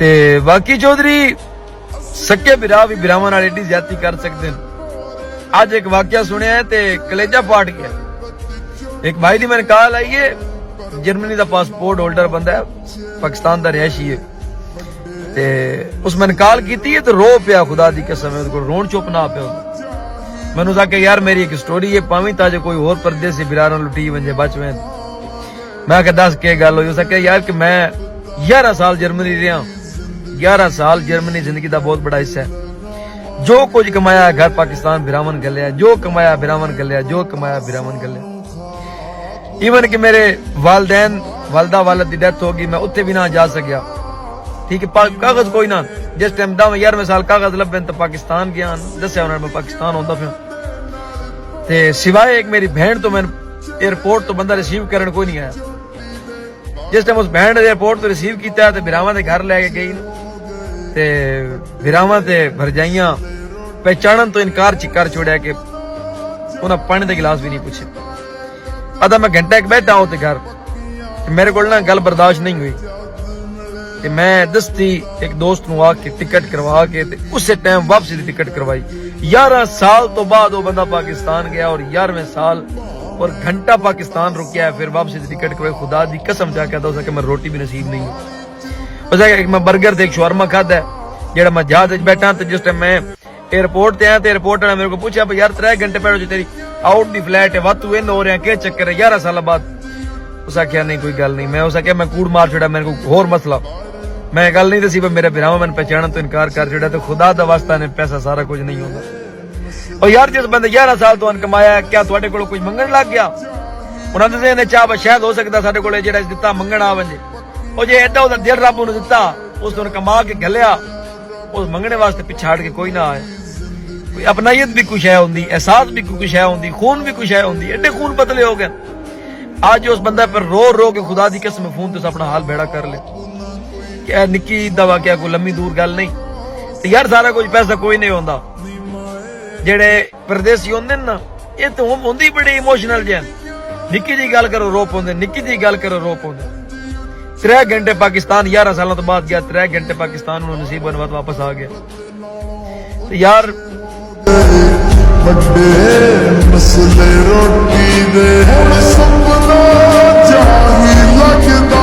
ते बाकी चौधरी सक्के बिरा भी बिरावां नाल एडी ज्यादती कर सकते हैं। आज एक वाकया सुनिया है ते कलेजा फाट गया। एक भाई दी मैंने कॉल आई है, जर्मनी का पासपोर्ट होल्डर बंदा है, पाकिस्तान का रिहायशी है, ते उस मैंने कॉल की थी तो रो पिया, खुदा दी कसम है, रोन चुप ना पिया। मैंने कहा कि यार मेरी एक स्टोरी है, पावी ताजे कोई और परदेसी बिरार लुटी वंजे बच वे। मैं कहा दस के गल हो सके यार कि मैं 11 साल जर्मनी रहा, 11 साल जर्मनी जिंदगी का बहुत बड़ा हिस्सा है। जो कुछ कमाया घर पाकिस्तान बिरावन गलिया, जो कमाया बिरावन गलिया, जो कमाया बिरावन गलिया। इवन कि मेरे वालदैन वालदा वालद की डेथ होगी, मैं उत्थे भी ना जा सकिया। ठीक है, कागज कोई ना, जिस टाइम 11वें साल कागज लभे तो पाकिस्तान गया, दस्या उन्होंने मैं पाकिस्तान होंदा फिर। ते सिवाय एक मेरी बहन तो मैं एयरपोर्ट तो बंदा रिसीव करने कोई नहीं आया। जिस टाइम उस बहन ने एयरपोर्ट तो रिसीव किया तो बिरावां दे घर लैके गई, ते बिरावां ते भरजाइयां पहचानन तो इनकार कर छोड़ा कि उन्हें पानी का गिलास भी नहीं पूछे। अदा मैं घंटा एक बैठा हूं घर, मेरे को ना गल बर्दाश्त नहीं हुई कि मैं दस्ती एक दोस्त नु आके टिकट करवा के उस टाइम वापसी की टिकट करवाई। 11 साल तो बाद वो बंदा पाकिस्तान गया और 11वें साल और घंटा पाकिस्तान रुकिया है, फिर वापसी की टिकट करवाई। खुदा दी कसम जाके दो सके मैं रोटी भी नसीब नहीं हुई। मैं बर्गर ते एक शवरमा खादा है जेड़ा मैं जहाज बैठा, तो जिस टाइम मैं एयरपोर्ट ते आया तो एयरपोर्ट ने मेरे को पूछा यार 3 घंटे पहले जो तेरी आउट दी फ्लाइट है वातू इन हो रहा क्या चक्कर है 11 साल बाद। उस आख्या नहीं कोई गल नहीं, मैं उस आख्या मैं कूड़ मार छोड़ा, मेरे को होर मसला, मैं गल नहीं दसी मेरे बिरावा मैंने पहचाना तो इनकार कर छोड़ा। तो खुदा दा वास्ता ने पैसा सारा कुछ नहीं होता। और यार जिस बंदे 11 साल तो कमाया, क्या थोड़े को कुछ मंगन लग गया? उन्होंने ने चाह शायद हो सकता साडे कोले जेड़ा दिता मंगण आ वंजे, और जे एडा उदा दिल रब उन्हें दिता उस कमा के घलिया, उस मंगने वास्ते पिछाड़ के कोई ना आए। कोई अपनायत भी कुछ है होंगी, एहसास भी कुछ है होंगी, खून भी कुछ है होंगी। एडे खून पतले हो गए आज उस बंदा पर रो रो के खुदा दी कसम फोन तो अपना हाल बेड़ा कर ले। क्या निक्की दवा क्या कोई लम्मी दूर गल नहीं। तो यार सारा कुछ पैसा कोई नहीं होता। जेड़े परदेसी होंगे ना ये तो होंगी बड़ी इमोशनल जे, निक्की जी गल करो रो पौंदे, निक्की जी गल करो रो पौंदे। 3 घंटे पाकिस्तान 11 सालों तो बाद गया, 3 घंटे पाकिस्तान में नसीब बनवा वापस आ गया। तो यार मसले रोटी दे सपना जाही लगदा